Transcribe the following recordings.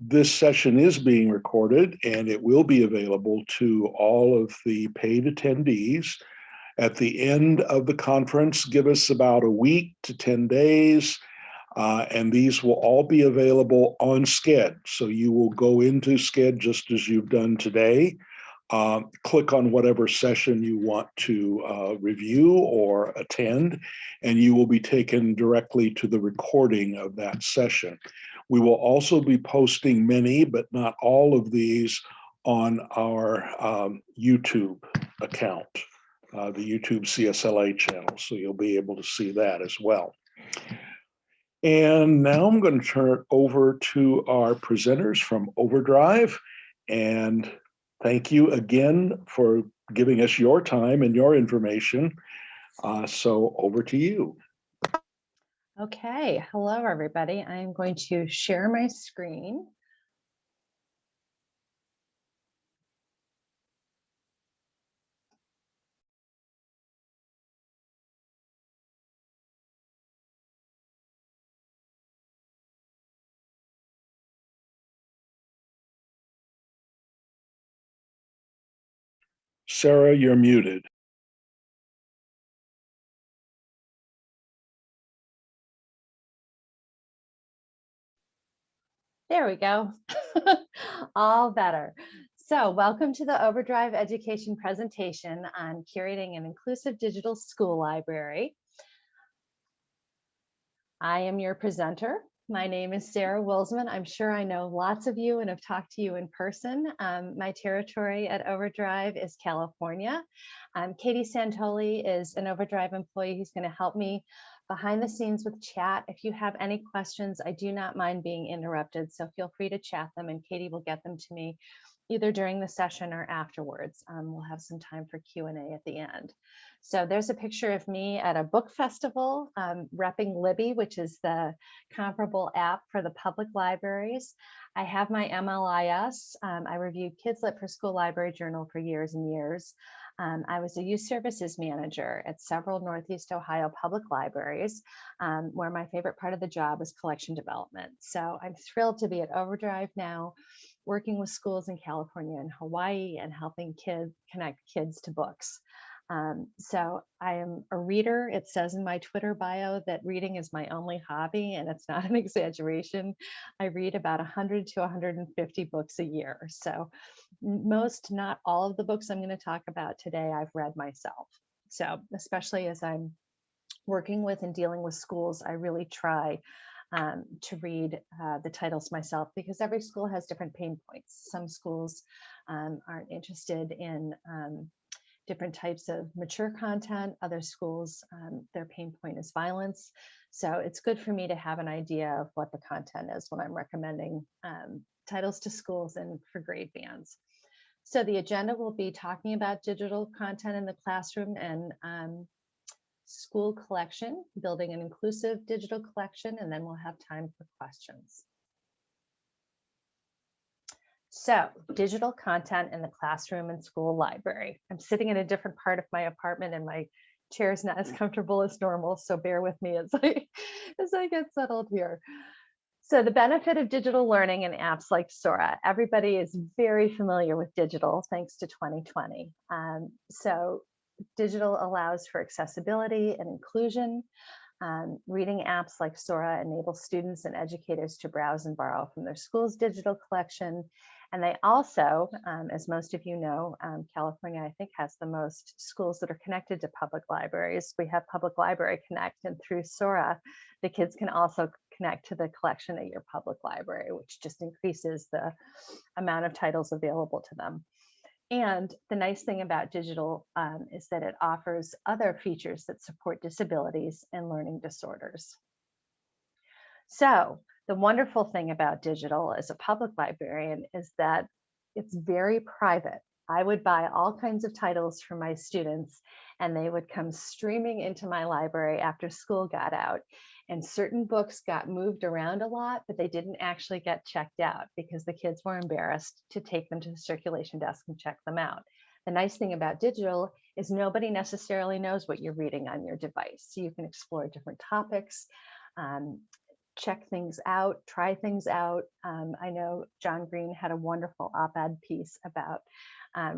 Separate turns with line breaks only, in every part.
This session is being recorded and it will be available to all of the paid attendees. At the end of the conference, give us about a week to 10 days, and these will all be available on Sched. So you will go into Sched just as you've done today. Click on whatever session you want to review or attend, and you will be taken directly to the recording of that session. We will also be posting many, but not all of these on our YouTube account, the YouTube CSLA channel, so you'll be able to see that as well. And now I'm going to turn it over to our presenters from OverDrive, and thank you again for giving us your time and your information. So over to you.
Okay, hello everybody. I'm going to share my screen.
Sarah, you're muted.
There we go. All better. So welcome to the OverDrive education presentation on curating an inclusive digital school library. I am your presenter. My name is Sarah Wilsman. I'm sure I know lots of you and have talked to you in person. My territory at OverDrive is California. Katie Santoli is an OverDrive employee who's going to help me behind the scenes with chat. If you have any questions, I do not mind being interrupted, so feel free to chat them and Katie will get them to me either during the session or afterwards. We'll have some time for Q&A at the end. So there's a picture of me at a book festival, repping Libby, which is the comparable app for the public libraries. I have my MLIS. I reviewed Kids Lit for School Library Journal for years and years. I was a youth services manager at several Northeast Ohio public libraries, where my favorite part of the job was collection development. So I'm thrilled to be at OverDrive now, working with schools in California and Hawaii and helping connect kids to books. So I am a reader. It says in my Twitter bio that reading is my only hobby, and it's not an exaggeration. I read about 100 to 150 books a year. So most, not all of the books I'm going to talk about today, I've read myself. So especially as I'm working with and dealing with schools, I really try to read the titles myself, because every school has different pain points. Some schools aren't interested in different types of mature content. Other schools, their pain point is violence. So it's good for me to have an idea of what the content is when I'm recommending titles to schools and for grade bands. So the agenda will be talking about digital content in the classroom and school collection, building an inclusive digital collection, and then we'll have time for questions. So digital content in the classroom and school library. I'm sitting in a different part of my apartment and my chair is not as comfortable as normal, so bear with me as I get settled here. So the benefit of digital learning and apps like Sora, everybody is very familiar with digital thanks to 2020. So digital allows for accessibility and inclusion. Reading apps like Sora enable students and educators to browse and borrow from their school's digital collection. And they also, as most of you know, California, I think, has the most schools that are connected to public libraries. We have Public Library Connect, and through Sora, the kids can also connect to the collection at your public library, which just increases the amount of titles available to them. And the nice thing about digital is that it offers other features that support disabilities and learning disorders. So the wonderful thing about digital as a public librarian is that it's very private. I would buy all kinds of titles for my students, and they would come streaming into my library after school got out. And certain books got moved around a lot, but they didn't actually get checked out because the kids were embarrassed to take them to the circulation desk and check them out. The nice thing about digital is nobody necessarily knows what you're reading on your device. So you can explore different topics. check things out, try things out. I know John Green had a wonderful op-ed piece about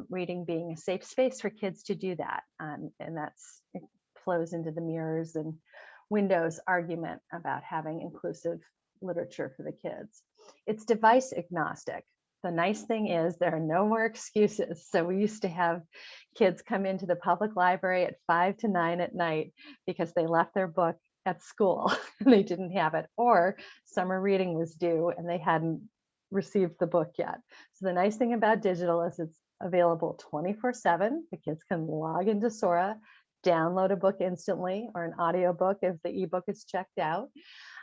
reading being a safe space for kids to do that. And it flows into the mirrors and windows argument about having inclusive literature for the kids. It's device agnostic. The nice thing is there are no more excuses. So we used to have kids come into the public library at 5 to 9 at night because they left their book at school and they didn't have it, or summer reading was due and they hadn't received the book yet. So the nice thing about digital is it's available 24/7. The kids can log into Sora, download a book instantly, or an audio book if the ebook is checked out.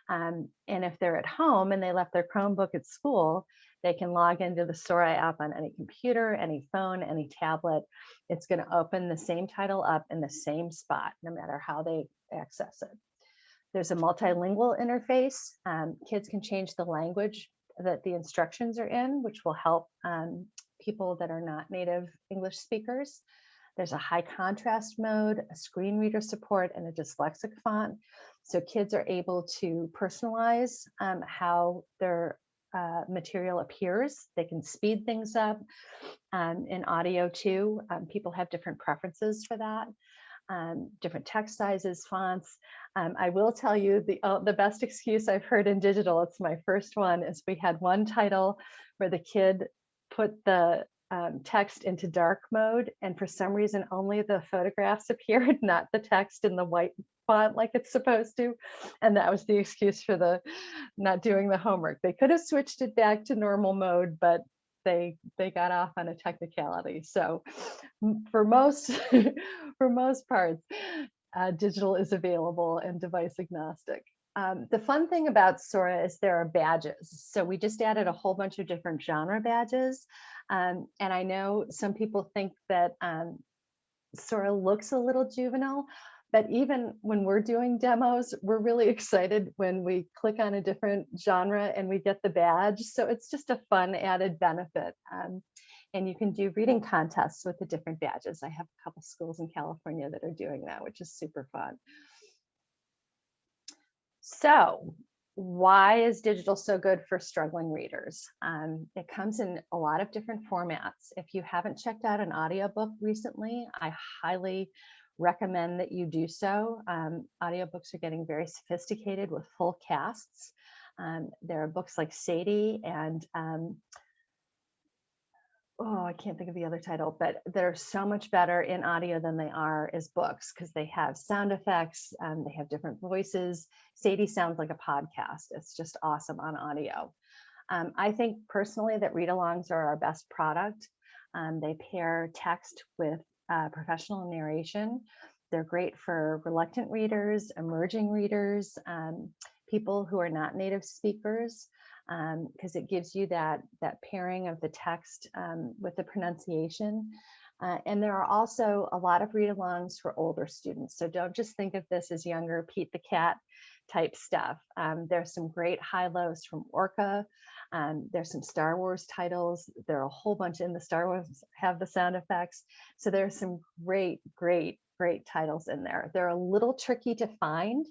And if they're at home and they left their Chromebook at school, they can log into the Sora app on any computer, any phone, any tablet. It's going to open the same title up in the same spot, no matter how they access it. There's a multilingual interface. Kids can change the language that the instructions are in, which will help people that are not native English speakers. There's a high contrast mode, a screen reader support, and a dyslexic font. So kids are able to personalize how their material appears. They can speed things up. In audio too, people have different preferences for that. Different text sizes, fonts. I will tell you the best excuse I've heard in digital, it's my first one, is we had one title where the kid put the text into dark mode, and for some reason only the photographs appeared, not the text in the white font like it's supposed to. And that was the excuse for the not doing the homework. They could have switched it back to normal mode, but they got off on a technicality. So for most for most parts, digital is available and device agnostic. The fun thing about Sora is there are badges. So we just added a whole bunch of different genre badges. And I know some people think that Sora looks a little juvenile, but even when we're doing demos, we're really excited when we click on a different genre and we get the badge. So it's just a fun added benefit. And you can do reading contests with the different badges. I have a couple schools in California that are doing that, which is super fun. So why is digital so good for struggling readers? It comes in a lot of different formats. If you haven't checked out an audiobook recently, I highly recommend that you do so. Audiobooks are getting very sophisticated with full casts. There are books like Sadie and I can't think of the other title, but they're so much better in audio than they are as books because they have sound effects, they have different voices. Sadie sounds like a podcast. It's just awesome on audio. I think personally that read-alongs are our best product. They pair text with professional narration. They're great for reluctant readers, emerging readers, people who are not native speakers, because it gives you that pairing of the text with the pronunciation. And there are also a lot of read-alongs for older students. So don't just think of this as younger Pete the Cat type stuff. There's some great high-lows from Orca. There's some Star Wars titles. There are a whole bunch in the Star Wars have the sound effects. So there's some great titles in there. They're a little tricky to find.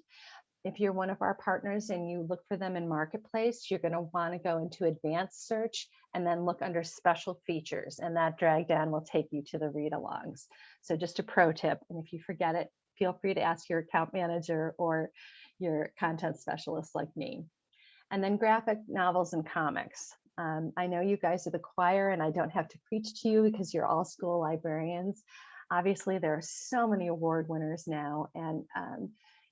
If you're one of our partners and you look for them in Marketplace, you're going to want to go into advanced search and then look under special features, and that drag down will take you to the read-alongs. So just a pro tip, and if you forget it, feel free to ask your account manager or your content specialist like me. And then graphic novels and comics. I know you guys are the choir and I don't have to preach to you because you're all school librarians. Obviously, there are so many award winners now, and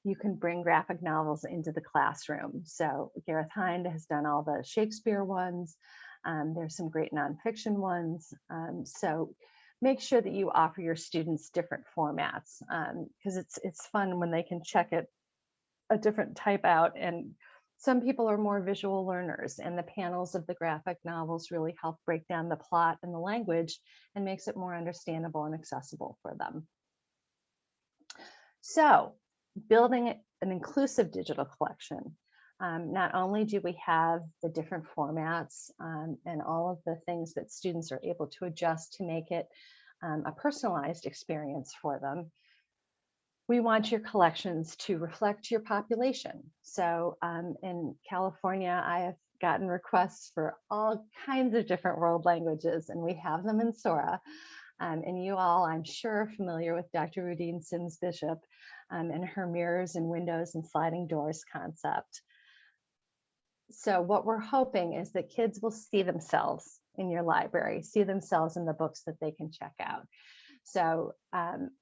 you can bring graphic novels into the classroom. So Gareth Hind has done all the Shakespeare ones. There's some great nonfiction ones. So make sure that you offer your students different formats because it's fun when they can check it a different type out. And some people are more visual learners, and the panels of the graphic novels really help break down the plot and the language and makes it more understandable and accessible for them. So building an inclusive digital collection. Not only do we have the different formats and all of the things that students are able to adjust to make it a personalized experience for them, We want your collections to reflect your population. So in California, I have gotten requests for all kinds of different world languages, and we have them in Sora. And you all, I'm sure, are familiar with Dr. Rudine Sims Bishop and her mirrors and windows and sliding doors concept. So what we're hoping is that kids will see themselves in your library, see themselves in the books that they can check out. So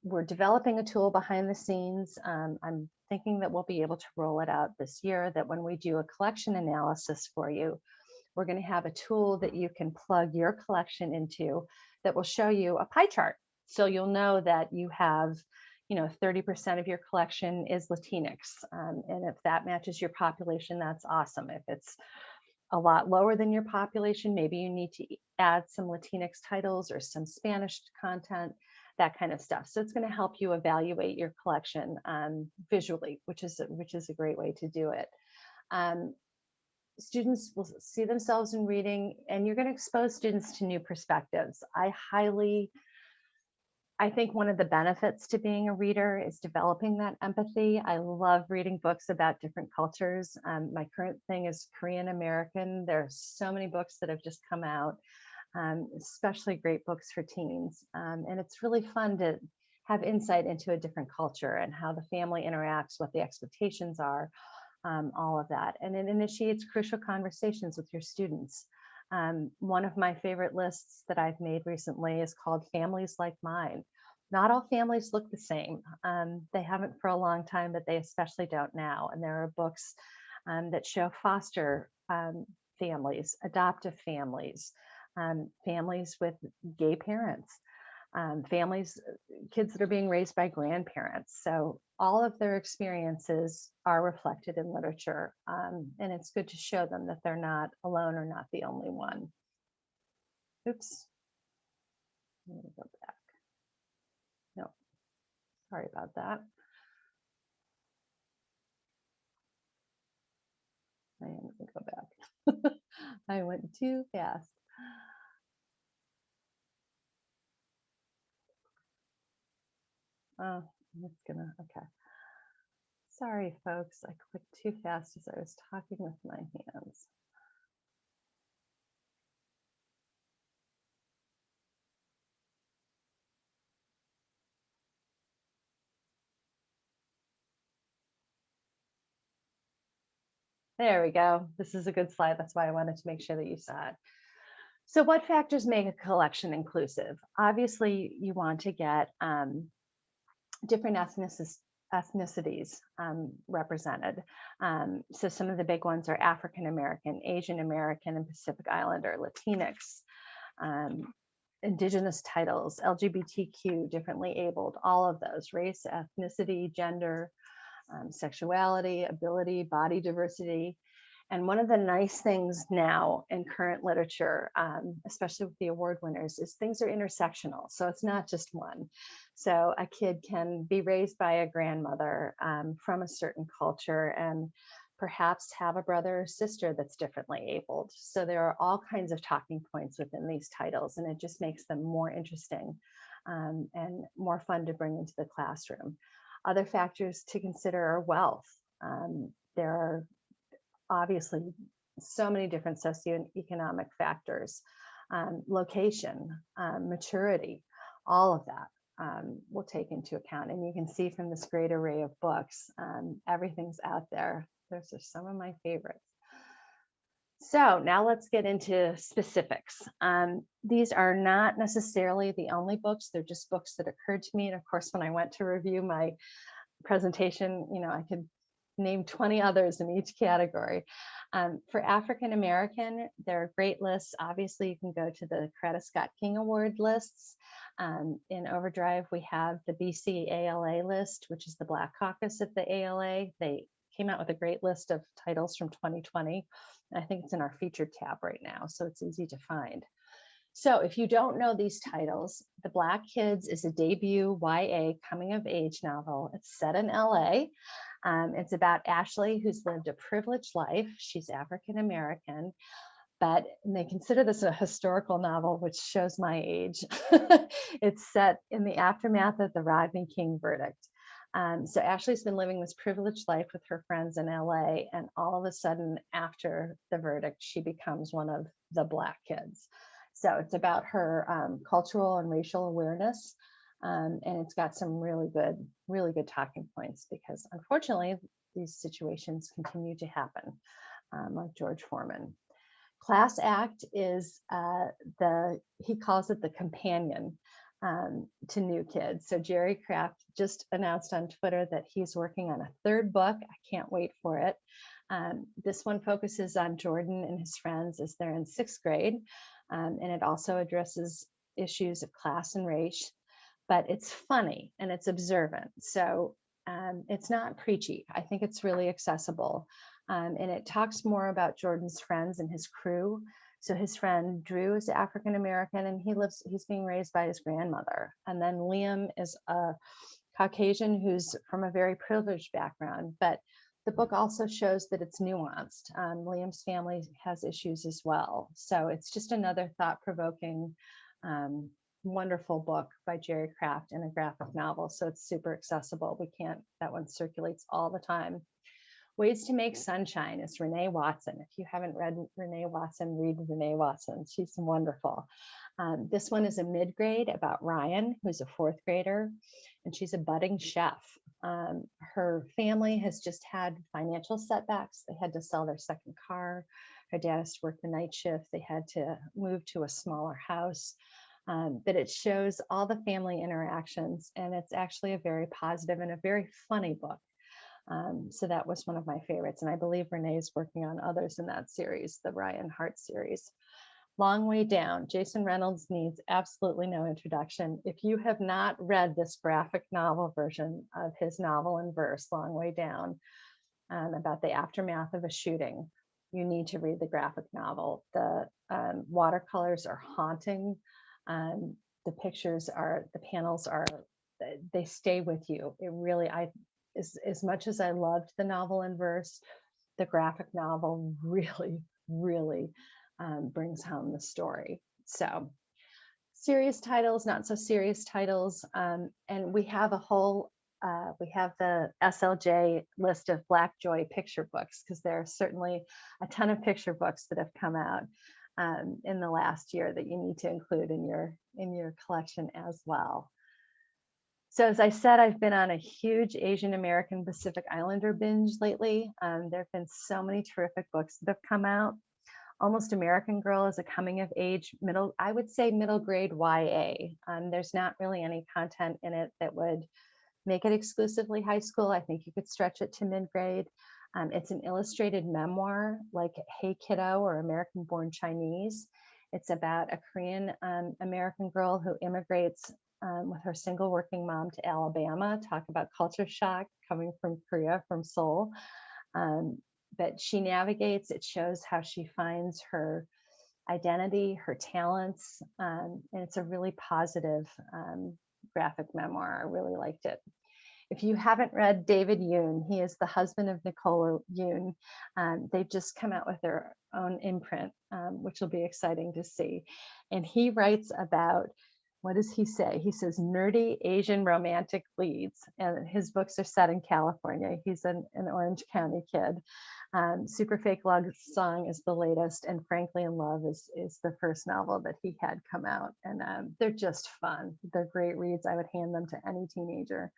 we're developing a tool behind the scenes. I'm thinking that we'll be able to roll it out this year, that when we do a collection analysis for you, we're going to have a tool that you can plug your collection into that will show you a pie chart. So you'll know that you have, 30% of your collection is Latinx. And if that matches your population, that's awesome. If it's a lot lower than your population, maybe you need to add some Latinx titles or some Spanish content, that kind of stuff. So it's going to help you evaluate your collection visually, which is a great way to do it. Students will see themselves in reading, and you're going to expose students to new perspectives. I think one of the benefits to being a reader is developing that empathy. I love reading books about different cultures. My current thing is Korean American. There are so many books that have just come out, especially great books for teens. And it's really fun to have insight into a different culture and how the family interacts, what the expectations are, all of that. And it initiates crucial conversations with your students. One of my favorite lists that I've made recently is called Families Like Mine. Not all families look the same. They haven't for a long time, but they especially don't now. And there are books that show foster families, adoptive families, families with gay parents, kids that are being raised by grandparents. So all of their experiences are reflected in literature. And it's good to show them that they're not alone or not the only one. Oops. Let me go back. No, sorry about that. I am going to go back. I went too fast. Oh, it's gonna, okay. Sorry, folks, I clicked too fast as I was talking with my hands. There we go. This is a good slide. That's why I wanted to make sure that you saw it. So what factors make a collection inclusive? Obviously, you want to get different ethnicities represented. So some of the big ones are African American, Asian American, and Pacific Islander, Latinx, Indigenous titles, LGBTQ, differently abled, all of those, race, ethnicity, gender, sexuality, ability, body diversity. And one of the nice things now in current literature, especially with the award winners, is things are intersectional. So it's not just one. So a kid can be raised by a grandmother from a certain culture and perhaps have a brother or sister that's differently abled. So there are all kinds of talking points within these titles, and it just makes them more interesting and more fun to bring into the classroom. Other factors to consider are wealth. There are obviously so many different socioeconomic factors, location, maturity, all of that we'll take into account. And you can see from this great array of books, everything's out there. Those are some of my favorites. So now let's get into specifics. These are not necessarily the only books, they're just books that occurred to me. And of course, when I went to review my presentation, I could name 20 others in each category. For African American, there are great lists. Obviously, you can go to the Coretta Scott King Award lists. In OverDrive, we have the BC ALA list, which is the Black Caucus of the ALA. They came out with a great list of titles from 2020. I think it's in our featured tab right now, so it's easy to find. So if you don't know these titles, The Black Kids is a debut YA coming of age novel. It's set in LA. It's about Ashley, who's lived a privileged life. She's African American, but they consider this a historical novel, which shows my age. It's set in the aftermath of the Rodney King verdict. So Ashley's been living this privileged life with her friends in LA, and all of a sudden, after the verdict, she becomes one of the Black kids. So it's about her cultural and racial awareness, and it's got some really good talking points, because unfortunately, these situations continue to happen, like George Foreman. Class Act is he calls it the companion to New Kids. So Jerry Craft just announced on Twitter that he's working on a third book. I can't wait for it. This one focuses on Jordan and his friends as they're in 6th grade. And it also addresses issues of class and race, but it's funny and it's observant. So it's not preachy. I think it's really accessible. And it talks more about Jordan's friends and his crew. So his friend Drew is African American, and he's being raised by his grandmother. And then Liam is a Caucasian who's from a very privileged background. But the book also shows that it's nuanced. Liam's family has issues as well. So it's just another thought-provoking, wonderful book by Jerry Craft and a graphic novel. So it's super accessible. That one circulates all the time. Ways to Make Sunshine is Renee Watson. If you haven't read Renee Watson, read Renee Watson. She's wonderful. This one is a mid-grade about Ryan, who's a 4th grader, and she's a budding chef. Her family has just had financial setbacks. They had to sell their 2nd car. Her dad has to work the night shift. They had to move to a smaller house. But it shows all the family interactions, and it's actually a very positive and a very funny book. So that was one of my favorites. And I believe Renee is working on others in that series, the Ryan Hart series. Long Way Down. Jason Reynolds needs absolutely no introduction. If you have not read this graphic novel version of his novel in verse, Long Way Down, about the aftermath of a shooting, you need to read the graphic novel. The watercolors are haunting. The panels are, they stay with you. It really, as much as I loved the novel in verse, the graphic novel really brings home the story. So serious titles, not so serious titles. And we have we have the SLJ list of Black Joy picture books, because there are certainly a ton of picture books that have come out in the last year that you need to include in your collection as well. So as I said, I've been on a huge Asian American Pacific Islander binge lately. There have been so many terrific books that have come out. Almost American Girl is a coming of age, I would say middle grade YA. There's not really any content in it that would make it exclusively high school. I think you could stretch it to mid-grade. It's an illustrated memoir like Hey Kiddo or American Born Chinese. It's about a Korean American girl who immigrates with her single working mom to Alabama. Talk about culture shock coming from Korea, from Seoul. But she navigates, it shows how she finds her identity, her talents, and it's a really positive graphic memoir. I really liked it. If you haven't read David Yoon, he is the husband of Nicola Yoon. They've just come out with their own imprint, which will be exciting to see. And he writes about, what does he say? He says nerdy Asian romantic leads, and his books are set in California. He's an Orange County kid. Super Fake Love Song is the latest, and Frankly in Love is the first novel that he had come out. And they're just fun. They're great reads. I would hand them to any teenager.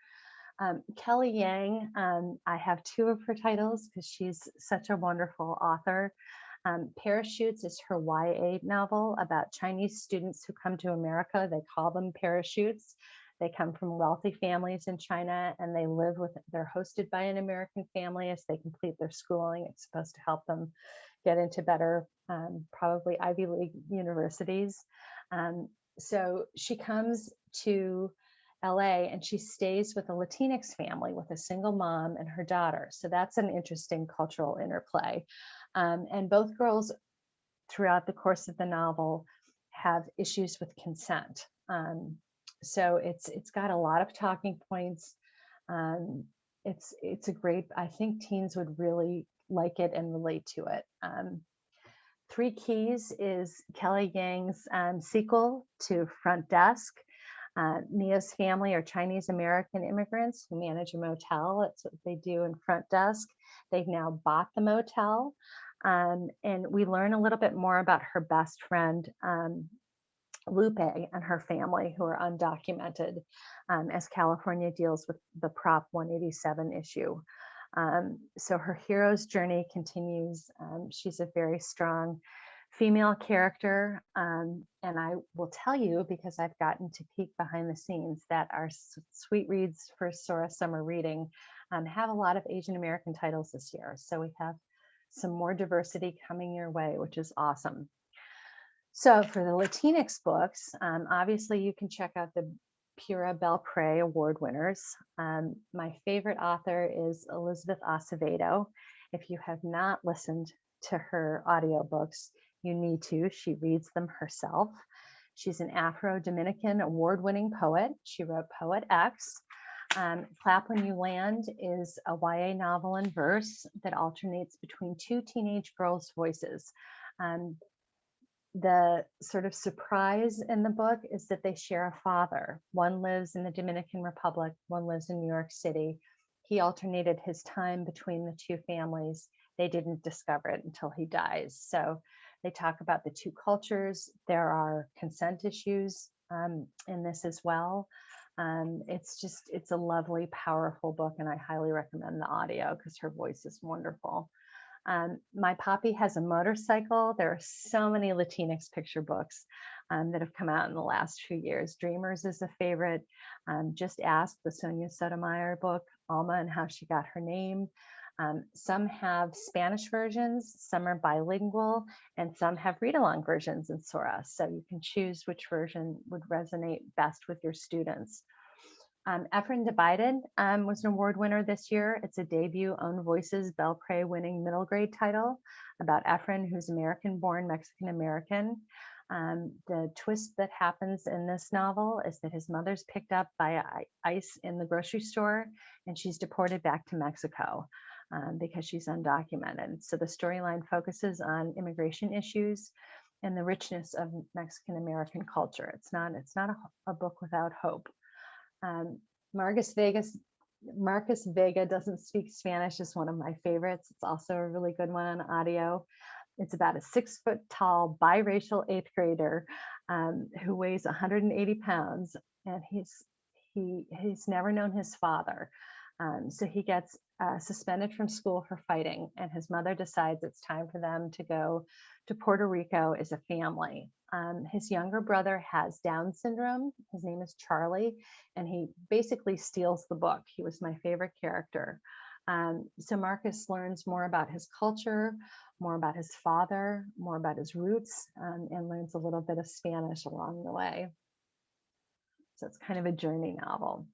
Kelly Yang, I have 2 of her titles because she's such a wonderful author. Parachutes is her YA novel about Chinese students who come to America. They call them parachutes. They come from wealthy families in China, and they're hosted by an American family as they complete their schooling. It's supposed to help them get into better, probably Ivy League universities. So she comes to LA and she stays with a Latinx family with a single mom and her daughter. So that's an interesting cultural interplay. And both girls throughout the course of the novel have issues with consent. So it's got a lot of talking points. It's a great, I think teens would really like it and relate to it. Three Keys is Kelly Yang's sequel to Front Desk. Mia's family are Chinese American immigrants who manage a motel. That's what they do in front desk. They've now bought the motel. And we learn a little bit more about her best friend, Lupe, and her family, who are undocumented, as California deals with the Prop 187 issue. So her hero's journey continues. She's a very strong female character. And I will tell you, because I've gotten to peek behind the scenes, that our sweet reads for Sora Summer Reading have a lot of Asian American titles this year. So we have some more diversity coming your way, which is awesome. So for the Latinx books, obviously you can check out the Pura Belpre award winners. My favorite author is Elizabeth Acevedo. If you have not listened to her audiobooks, you need to. She reads them herself. She's an Afro-Dominican award-winning poet. She wrote Poet X. Clap When You Land is a YA novel in verse that alternates between two teenage girls' voices. The sort of surprise in the book is that they share a father. One lives in the Dominican Republic, one lives in New York City. He alternated his time between the two families. They didn't discover it until he dies. So they talk about the two cultures. There are consent issues in this as well. It's a lovely, powerful book, and I highly recommend the audio because her voice is wonderful. My Poppy Has a Motorcycle. There are so many Latinx picture books that have come out in the last few years. Dreamers is a favorite. Just Ask, the Sonia Sotomayor book, Alma and How She Got Her Name. Some have Spanish versions, some are bilingual, and some have read-along versions in Sora. So you can choose which version would resonate best with your students. Efren Divided was an award winner this year. It's a debut Own Voices Belpre winning middle grade title about Efren, who's American-born Mexican-American. The twist that happens in this novel is that his mother's picked up by ICE in the grocery store, and she's deported back to Mexico because she's undocumented. So the storyline focuses on immigration issues and the richness of Mexican-American culture. It's not a book without hope. Marcus Vega Doesn't Speak Spanish is one of my favorites. It's also a really good one on audio. It's about a 6-foot-tall biracial 8th grader who weighs 180 pounds, and he's never known his father. So he gets suspended from school for fighting, and his mother decides it's time for them to go to Puerto Rico as a family. His younger brother has Down syndrome. His name is Charlie, and he basically steals the book. He was my favorite character. So Marcus learns more about his culture, more about his father, more about his roots, and learns a little bit of Spanish along the way. So it's kind of a journey novel.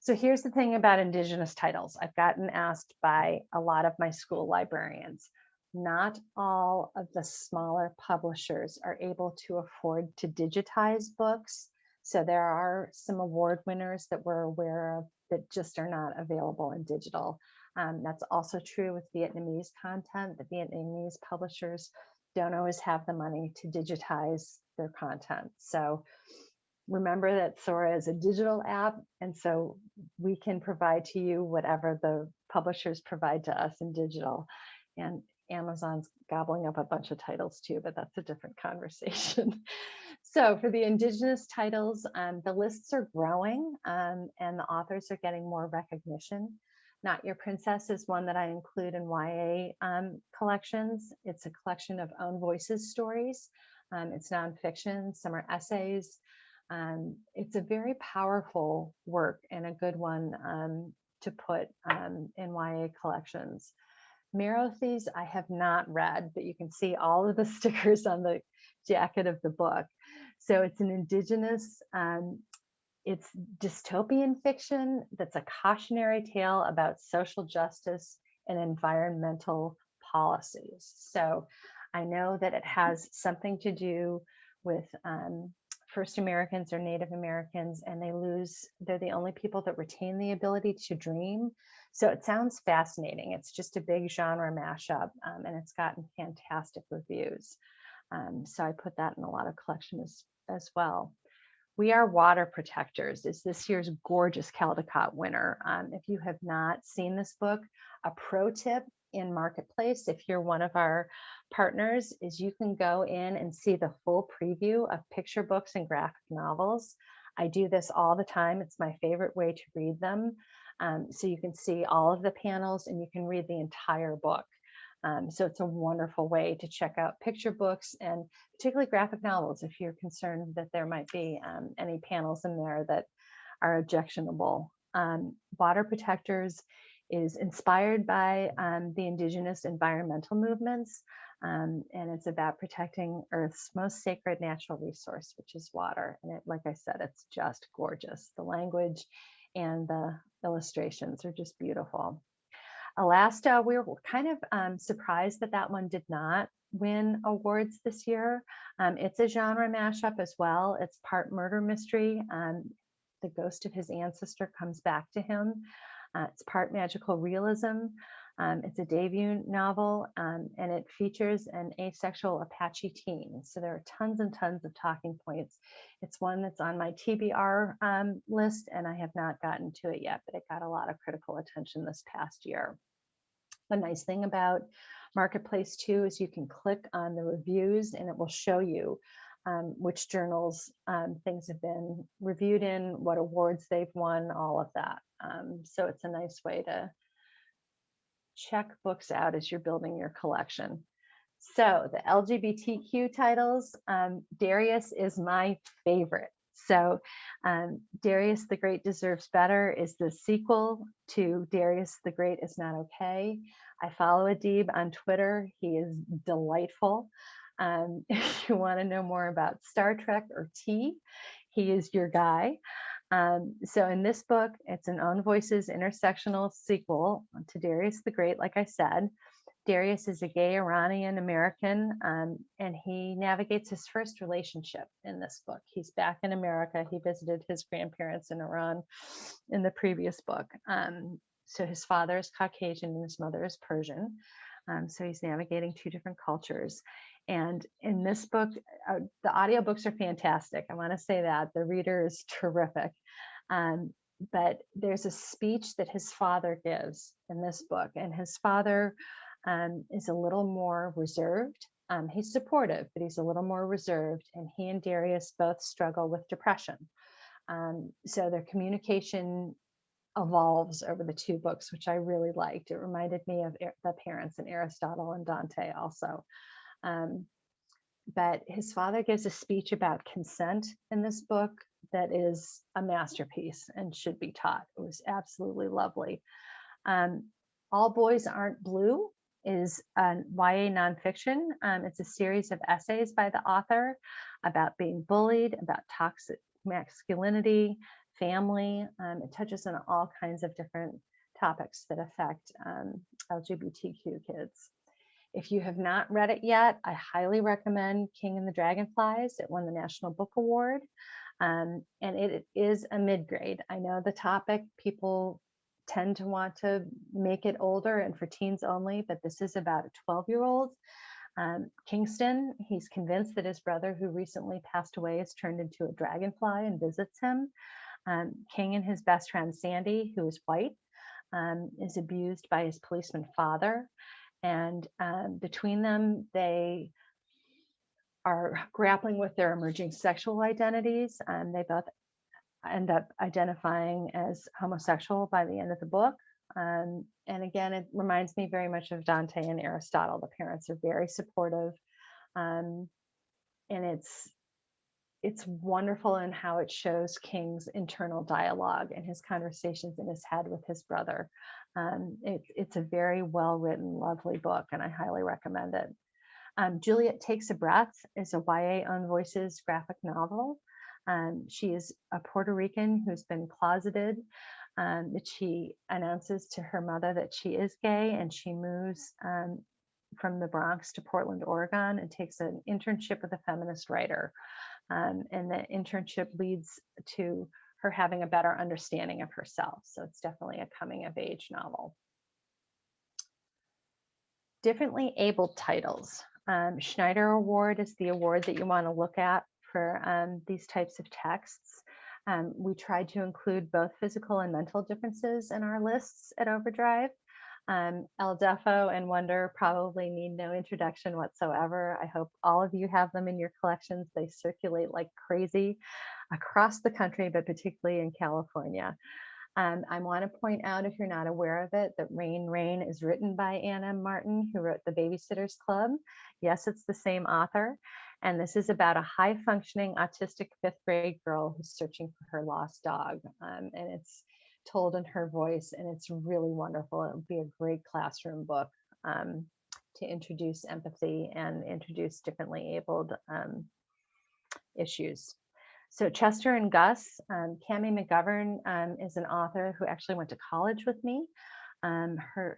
So here's the thing about Indigenous titles. I've gotten asked by a lot of my school librarians. Not all of the smaller publishers are able to afford to digitize books. So there are some award winners that we're aware of that just are not available in digital. That's also true with Vietnamese content. The Vietnamese publishers don't always have the money to digitize their content. So remember that Sora is a digital app, and so we can provide to you whatever the publishers provide to us in digital. And Amazon's gobbling up a bunch of titles too, but that's a different conversation. So for the Indigenous titles, the lists are growing and the authors are getting more recognition. Not Your Princess is one that I include in YA collections. It's a collection of own voices stories. It's nonfiction, some are essays. It's a very powerful work and a good one to put in YA collections. Marothes I have not read, but you can see all of the stickers on the jacket of the book. So it's an Indigenous, it's dystopian fiction that's a cautionary tale about social justice and environmental policies. So I know that it has something to do with First Americans or Native Americans, and they're the only people that retain the ability to dream. So it sounds fascinating. It's just a big genre mashup, and it's gotten fantastic reviews. So I put that in a lot of collections as well. We Are Water Protectors is this year's gorgeous Caldecott winner. If you have not seen this book, a pro tip in Marketplace, if you're one of our partners, is you can go in and see the full preview of picture books and graphic novels. I do this all the time. It's my favorite way to read them. So you can see all of the panels and you can read the entire book. So it's a wonderful way to check out picture books and particularly graphic novels if you're concerned that there might be any panels in there that are objectionable. Water Protectors is inspired by the indigenous environmental movements, and it's about protecting Earth's most sacred natural resource, which is water. And like I said, it's just gorgeous. The language and the illustrations are just beautiful. Alasta, we were kind of surprised that that one did not win awards this year. It's a genre mashup as well. It's part murder mystery. The ghost of his ancestor comes back to him. It's part magical realism. It's a debut novel, and it features an asexual Apache teen. So there are tons and tons of talking points. It's one that's on my TBR list, and I have not gotten to it yet, but it got a lot of critical attention this past year. The nice thing about Marketplace too is you can click on the reviews and it will show you which journals things have been reviewed in, what awards they've won, all of that. So it's a nice way to check books out as you're building your collection. So the LGBTQ titles, Darius is my favorite. So Darius the Great Deserves Better is the sequel to Darius the Great Is Not Okay. I follow Adib on Twitter. He is delightful. If you want to know more about Star Trek or tea, he is your guy. So in this book, it's an Own Voices intersectional sequel to Darius the Great, like I said. Darius is a gay Iranian American, and he navigates his first relationship in this book. He's back in America. He visited his grandparents in Iran in the previous book. So his father is Caucasian and his mother is Persian. So he's navigating two different cultures. And in this book, the audiobooks are fantastic. I want to say that. The reader is terrific. But there's a speech that his father gives in this book, and his father is a little more reserved. He's supportive, but he's a little more reserved, and he and Darius both struggle with depression. So their communication evolves over the two books, which I really liked. It reminded me of the parents in Aristotle and Dante also. But his father gives a speech about consent in this book that is a masterpiece and should be taught. It was absolutely lovely. All Boys Aren't Blue is a YA nonfiction. It's a series of essays by the author about being bullied, about toxic masculinity, family. It touches on all kinds of different topics that affect LGBTQ kids. If you have not read it yet, I highly recommend King and the Dragonflies. It won the National Book Award, and it is a mid-grade. I know the topic, people tend to want to make it older and for teens only, but this is about a 12-year-old. Kingston, he's convinced that his brother, who recently passed away, has turned into a dragonfly and visits him. King and his best friend Sandy, who is white, is abused by his policeman father. And between them, they are grappling with their emerging sexual identities. They both end up identifying as homosexual by the end of the book. And again, it reminds me very much of Dante and Aristotle. The parents are very supportive. And it's wonderful in how it shows King's internal dialogue and his conversations in his head with his brother. It's a very well-written, lovely book, and I highly recommend it. Juliet Takes a Breath is a YA Own Voices graphic novel. She is a Puerto Rican who's been closeted, that she announces to her mother that she is gay, and she moves from the Bronx to Portland, Oregon, and takes an internship with a feminist writer. And the internship leads to her having a better understanding of herself. So it's definitely a coming of age novel. Differently abled titles. Schneider Award is the award that you want to look at for these types of texts. We tried to include both physical and mental differences in our lists at OverDrive. El Defo and Wonder probably need no introduction whatsoever. I hope all of you have them in your collections. They circulate like crazy across the country, but particularly in California. I want to point out, if you're not aware of it, that Rain Rain is written by Ann M. Martin, who wrote The Babysitter's Club. Yes, it's the same author. And this is about a high-functioning autistic 5th grade girl who's searching for her lost dog. And it's told in her voice, and it's really wonderful. It would be a great classroom book to introduce empathy and introduce differently abled issues. So Chester and Gus, Cami McGovern is an author who actually went to college with me.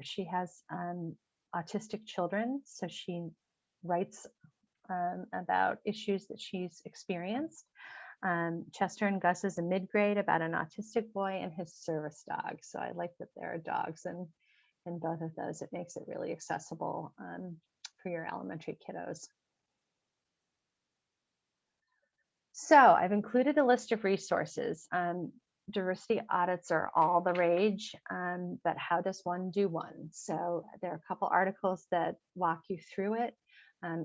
She has autistic children, so she writes about issues that she's experienced. Chester and Gus is a mid-grade about an autistic boy and his service dog. So I like that there are dogs in both of those. It makes it really accessible for your elementary kiddos. So I've included a list of resources. Diversity audits are all the rage, but how does one do one? So there are a couple articles that walk you through it.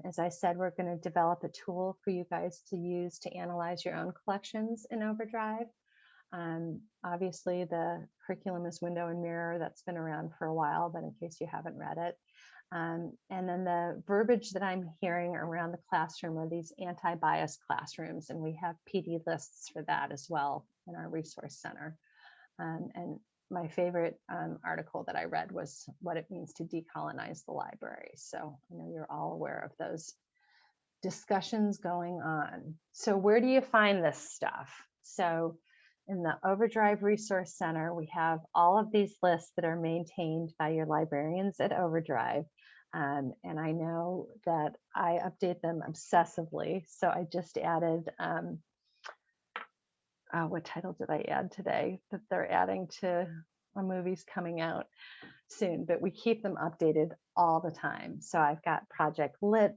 As I said, we're going to develop a tool for you guys to use to analyze your own collections in OverDrive. Obviously, the curriculum is window and mirror. That's been around for a while, but in case you haven't read it. And then the verbiage that I'm hearing around the classroom are these anti-bias classrooms, and we have PD lists for that as well in our resource center. And my favorite article that I read was what it means to decolonize the library. So I know you're all aware of those discussions going on. So where do you find this stuff? So in the OverDrive Resource Center, we have all of these lists that are maintained by your librarians at OverDrive. And I know that I update them obsessively. So I just added, what title did I add today? That they're adding to a movie's coming out soon, but we keep them updated all the time. So I've got Project Lit.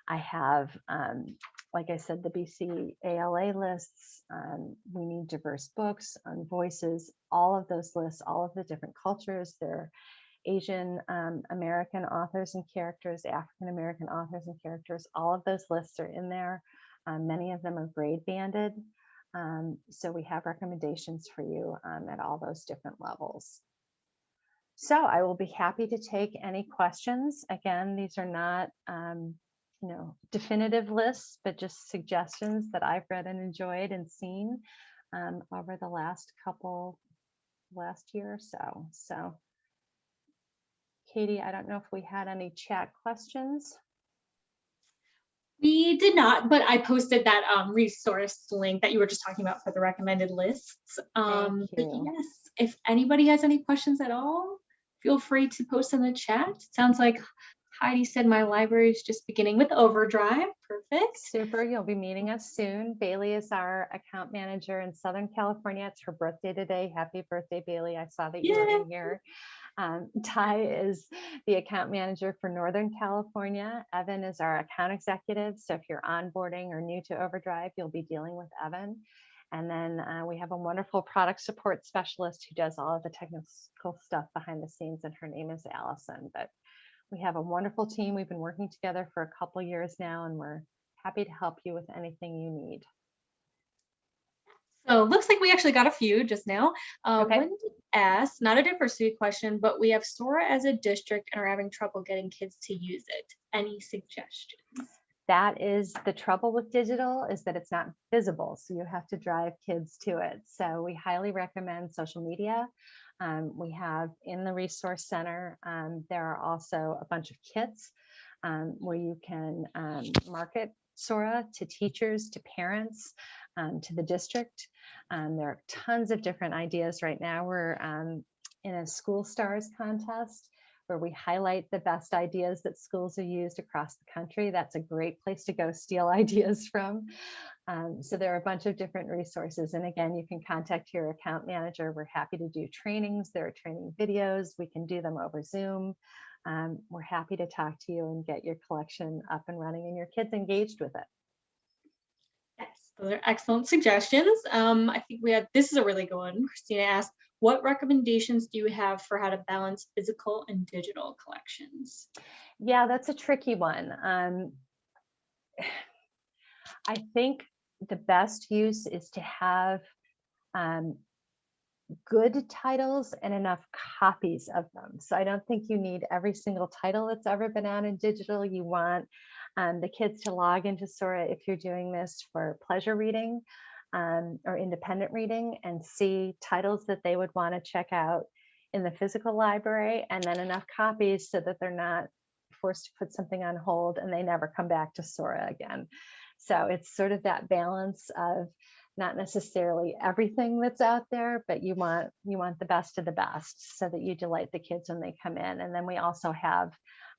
I have, like I said, the BC ALA lists. We need diverse books on voices, all of those lists, all of the different cultures. They're Asian American authors and characters, African American authors and characters. All of those lists are in there. Many of them are grade banded. So we have recommendations for you at all those different levels. So I will be happy to take any questions. Again, these are not definitive lists, but just suggestions that I've read and enjoyed and seen over the last year or so. So Katie, I don't know if we had any chat questions.
We did not, but I posted that resource link that you were just talking about for the recommended lists. But yes, if anybody has any questions at all, feel free to post in the chat. It sounds like Heidi said my library is just beginning with OverDrive. Perfect.
Super. You'll be meeting us soon. Bailey is our account manager in Southern California. It's her birthday today. Happy birthday, Bailey. I saw that you were in here. Ty is the account manager for Northern California. Evan is our account executive. So if you're onboarding or new to OverDrive, you'll be dealing with Evan. And then we have a wonderful product support specialist who does all of the technical stuff behind the scenes, and her name is Allison. But we have a wonderful team. We've been working together for a couple years now, and we're happy to help you with anything you need.
So it looks like we actually got a few just now.
Okay.
Wendy asked, not a diversity question, but we have Sora as a district and are having trouble getting kids to use it. Any suggestions?
That is the trouble with digital, is that it's not visible. So you have to drive kids to it. So we highly recommend social media. We have in the resource center, there are also a bunch of kits where you can market Sora to teachers, to parents, to the district. There are tons of different ideas right now. We're in a School Stars contest where we highlight the best ideas that schools have used across the country. That's a great place to go steal ideas from. So there are a bunch of different resources. And again, you can contact your account manager. We're happy to do trainings. There are training videos. We can do them over Zoom. We're happy to talk to you and get your collection up and running and your kids engaged with it.
Yes. Those are excellent suggestions. I think this is a really good one. Christina asked, what recommendations do you have for how to balance physical and digital collections?
Yeah, that's a tricky one. I think the best use is to have good titles and enough copies of them. So I don't think you need every single title that's ever been out in digital. You want the kids to log into Sora if you're doing this for pleasure reading or independent reading, and see titles that they would want to check out in the physical library, and then enough copies so that they're not forced to put something on hold and they never come back to Sora again. So it's sort of that balance of not necessarily everything that's out there, but you want the best of the best so that you delight the kids when they come in. And then we also have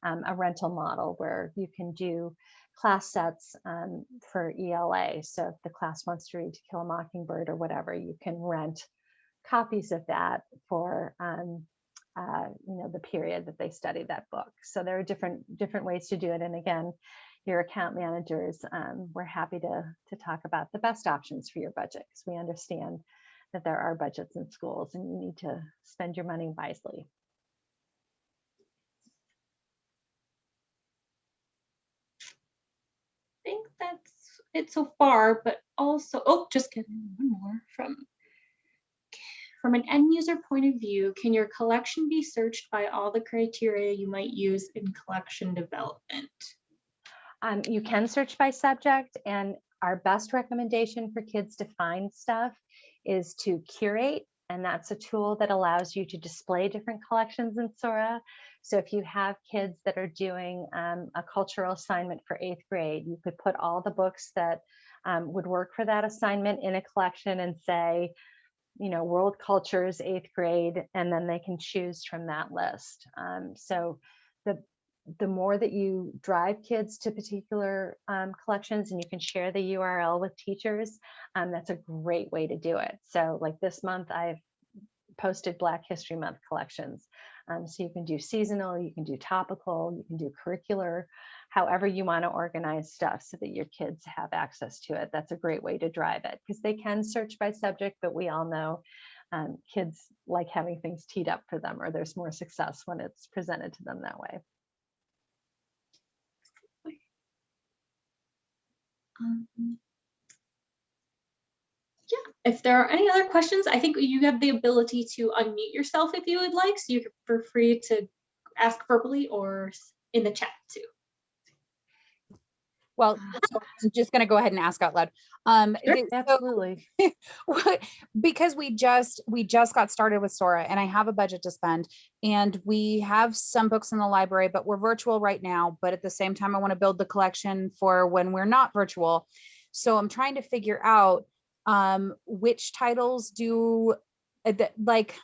a rental model where you can do class sets for ELA. So if the class wants to read To Kill a Mockingbird or whatever, you can rent copies of that for the period that they study that book. So there are different ways to do it. And again, your account managers, we're happy to talk about the best options for your budget, because we understand that there are budgets in schools and you need to spend your money wisely.
I think that's it so far, but also, just kidding, one more from an end user point of view, can your collection be searched by all the criteria you might use in collection development?
You can search by subject, and our best recommendation for kids to find stuff is to Curate, and that's a tool that allows you to display different collections in Sora. So if you have kids that are doing a cultural assignment for 8th grade, you could put all the books that would work for that assignment in a collection and say, world cultures 8th grade, and then they can choose from that list. So the more that you drive kids to particular collections, and you can share the URL with teachers, that's a great way to do it. So like this month, I've posted Black History Month collections. So you can do seasonal, you can do topical, you can do curricular, however you want to organize stuff so that your kids have access to it. That's a great way to drive it, because they can search by subject, but we all know kids like having things teed up for them, or there's more success when it's presented to them that way.
Yeah, if there are any other questions, I think you have the ability to unmute yourself if you would like, so you can feel free to ask verbally or in the chat too.
Well, so I'm just going to go ahead and ask out loud.
Sure, absolutely.
Because we just got started with Sora, and I have a budget to spend, and we have some books in the library, but we're virtual right now. But at the same time, I want to build the collection for when we're not virtual. So I'm trying to figure out which titles do like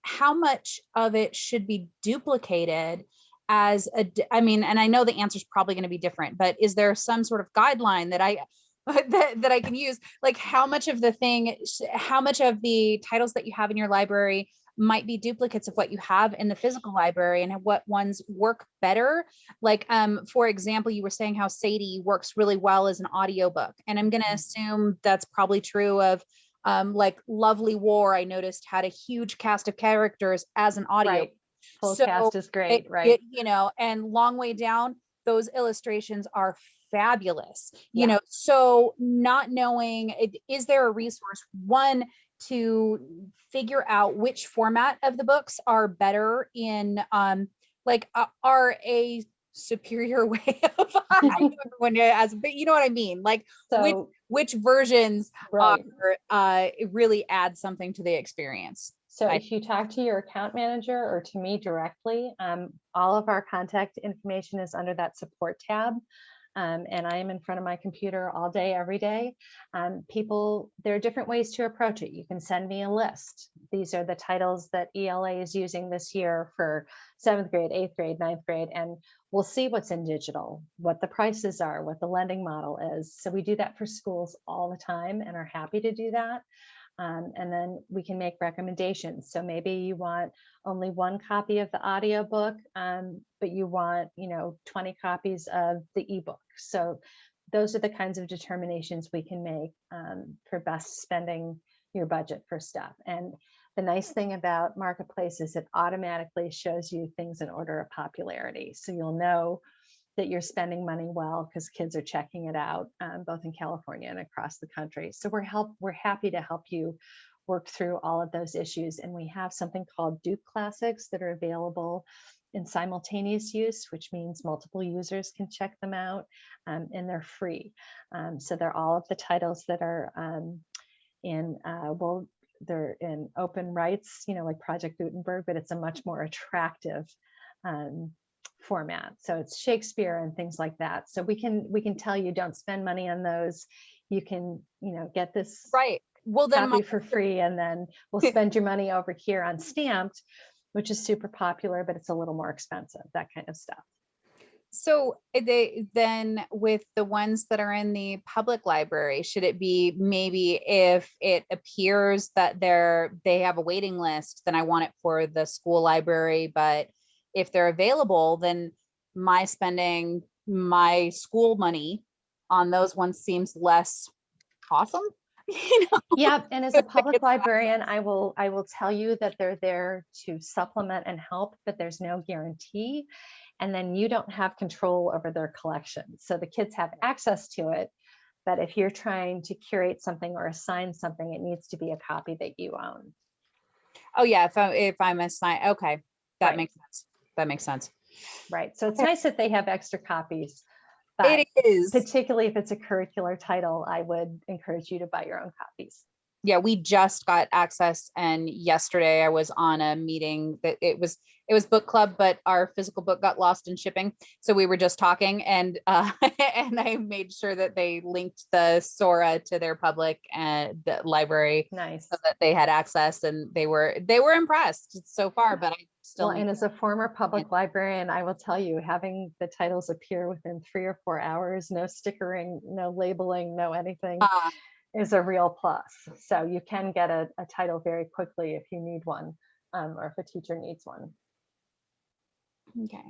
how much of it should be duplicated as and I know the answer is probably going to be different, but is there some sort of guideline that I can use? Like how much of the titles that you have in your library might be duplicates of what you have in the physical library, and what ones work better? Like, for example, you were saying how Sadie works really well as an audiobook, and I'm going to assume that's probably true of like Lovely War. I noticed had a huge cast of characters as an audio.
Right. Full cast is great, right?
And Long Way Down, those illustrations are fabulous. So not knowing, is there a resource, one, to figure out which format of the books are better in are a superior way of I know everyone as, but you know what I mean, like so, which versions right. are really add something to the experience.
So if you talk to your account manager or to me directly, all of our contact information is under that support tab. And I am in front of my computer all day, every day. There are different ways to approach it. You can send me a list. These are the titles that ELA is using this year for 7th grade, 8th grade, 9th grade, and we'll see what's in digital, what the prices are, what the lending model is. So we do that for schools all the time and are happy to do that. And then we can make recommendations. So maybe you want only one copy of the audiobook, but you want 20 copies of the ebook. So those are the kinds of determinations we can make for best spending your budget for stuff. And the nice thing about Marketplace is it automatically shows you things in order of popularity. So you'll know that you're spending money well because kids are checking it out, both in California and across the country. So we're happy to help you work through all of those issues. And we have something called Duke Classics that are available in simultaneous use, which means multiple users can check them out, and they're free. So they're all of the titles that are they're in open rights, like Project Gutenberg, but it's a much more attractive format. So it's Shakespeare and things like that. So we can tell you, don't spend money on those. You can, get this
Right. Well, then
copy for free, and then we'll spend your money over here on Stamped, which is super popular, but it's a little more expensive, that kind of stuff.
So then with the ones that are in the public library, should it be maybe if it appears that they have a waiting list, then I want it for the school library, but if they're available, then my spending my school money on those ones seems less awesome.
Yeah, and as a public librarian, I will tell you that they're there to supplement and help, but there's no guarantee. And then you don't have control over their collection. So the kids have access to it, but if you're trying to curate something or assign something, it needs to be a copy that you own.
Oh yeah, if I'm assigned, okay, that
Right.
makes sense. That makes sense.
Right. So it's nice that they have extra copies, but
It is.
particularly if it's a curricular title, I would encourage you to buy your own copies.
Yeah, we just got access, and yesterday I was on a meeting that it was book club, but our physical book got lost in shipping. So we were just talking, and and I made sure that they linked the Sora to their public and the library.
Nice.
So that they had access, and they were impressed so far, but I still
and as a former public librarian, I will tell you, having the titles appear within 3 or 4 hours, no stickering, no labeling, no anything, is a real plus. So you can get a title very quickly if you need one, or if a teacher needs one.
Okay.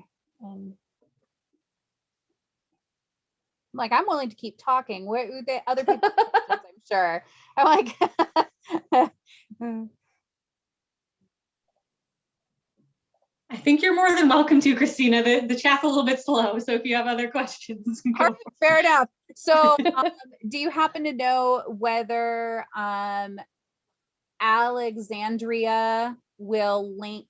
Like, I'm willing to keep talking. What the other people, I'm sure. I'm like,
I think you're more than welcome to, Christina. The chat's a little bit slow, so if you have other questions, go.
Right, fair enough. So do you happen to know whether Alexandria will link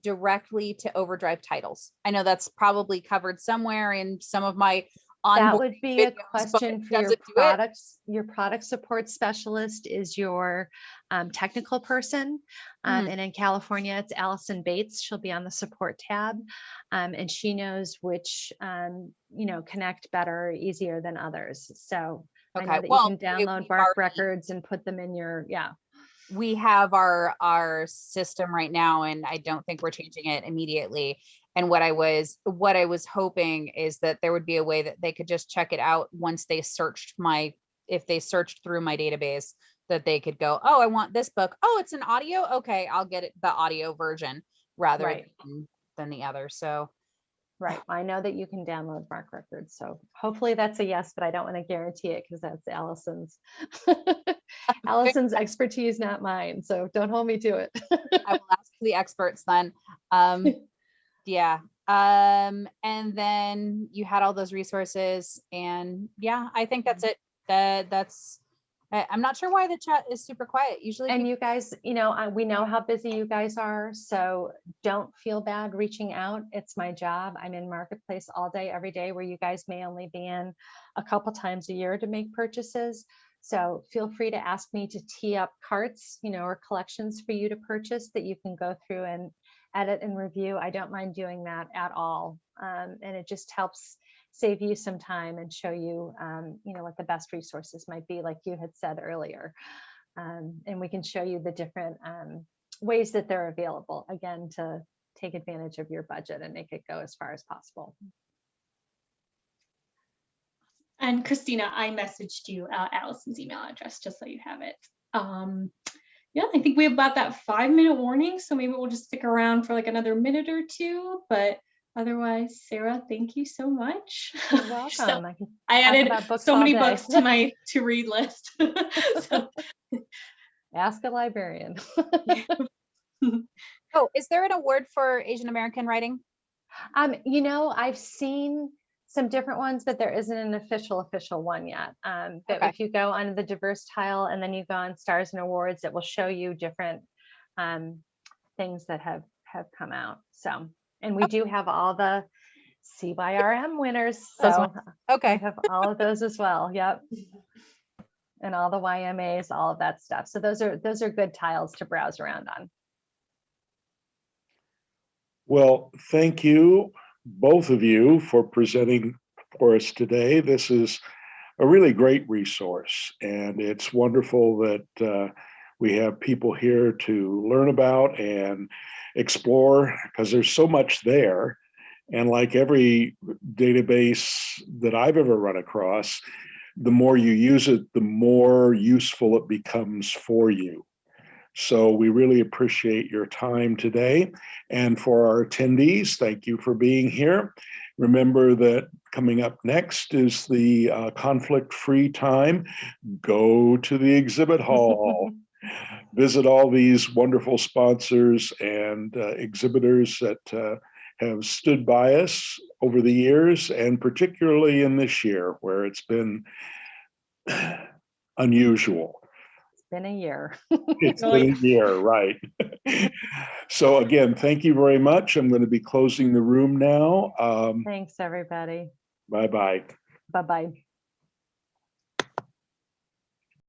directly to OverDrive titles? I know that's probably covered somewhere in some of my
that would be a
videos,
question for your products. Your product support specialist is your technical person. And in California, it's Allison Bates. She'll be on the support tab. And she knows which, connect better, easier than others. So I know that you can download BARC records and put them in your,
we have our system right now, and I don't think we're changing it immediately. And what I was hoping is that there would be a way that they could just check it out once they searched if they searched through my database, that they could go, oh, I want this book. Oh, it's an audio. Okay, I'll get it, the audio version rather than the other. So.
Right. I know that you can download BARC records. So hopefully that's a yes, but I don't want to guarantee it because that's Allison's expertise, not mine. So don't hold me to it.
I will ask the experts then. Yeah. And then you had all those resources, and yeah, I think that's it. I'm not sure why the chat is super quiet. Usually,
and you guys, we know how busy you guys are, so don't feel bad reaching out. It's my job. I'm in Marketplace all day, every day, where you guys may only be in a couple times a year to make purchases. So feel free to ask me to tee up carts, or collections for you to purchase that you can go through and edit and review. I don't mind doing that at all. And it just helps save you some time and show you, what the best resources might be, like you had said earlier. And we can show you the different ways that they're available, again, to take advantage of your budget and make it go as far as possible.
And Christina, I messaged you Allison's email address just so you have it. Yeah, I think we have about that 5-minute warning, so maybe we'll just stick around for like another minute or two, but Otherwise, Sarah, thank you so much.
You're welcome. I can
I
talk
added
about books
so
all
many
day.
books to my to read list. So,
Ask a librarian.
Oh, is there an award for Asian American writing?
You know, I've seen some different ones, but there isn't an official one yet. But
Okay.
if you go on the diverse tile and then you go on stars and awards, it will show you different things that have come out. So, and we do have all the CYRM winners.
Those
So
ones. Okay.
we have all of those as well. Yep. And all the YMAs, all of that stuff. So those are good tiles to browse around on.
Well, thank you, both of you, for presenting for us today. This is a really great resource, and it's wonderful that we have people here to learn about and explore, because there's so much there. And like every database that I've ever run across, the more you use it, the more useful it becomes for you. So we really appreciate your time today. And for our attendees, thank you for being here. Remember that coming up next is the conflict-free time. Go to the exhibit hall. Visit all these wonderful sponsors and exhibitors that have stood by us over the years, and particularly in this year where it's been unusual.
It's been a year.
It's been a year, right? So again, thank you very much. I'm going to be closing the room now.
Thanks, everybody.
Bye-bye.
Bye-bye.